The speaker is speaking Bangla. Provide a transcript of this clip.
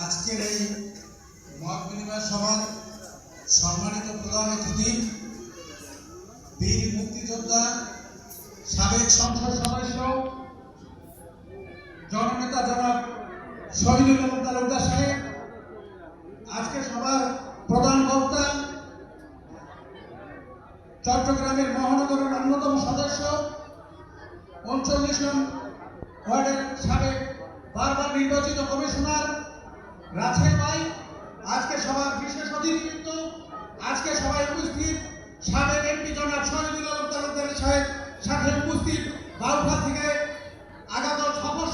আজকের এই মত বিনিময় সভার সম্মানিত প্রধান অতিথি বীর মুক্তিযোদ্ধা সাবেক সংসদ সদস্য জননেতা জনাব শহীদুল আলম তালুকদার সাহেব, আজকে সভার প্রধান বক্তা চট্টগ্রামের মহানগরের অন্যতম সদস্য 39 নং ওয়ার্ডের সাবেক বারবার নির্বাচিত কমিশনার রাজের ভাই, আজকে সভার বিশেষ অতিথিবৃন্দ, আজকে সভায় উপস্থিত সাবেক এমপি জনাব শহীদুল আলম তালুকদার সাহেব, সাথে উপস্থিত বাউফা থেকে আগত সফর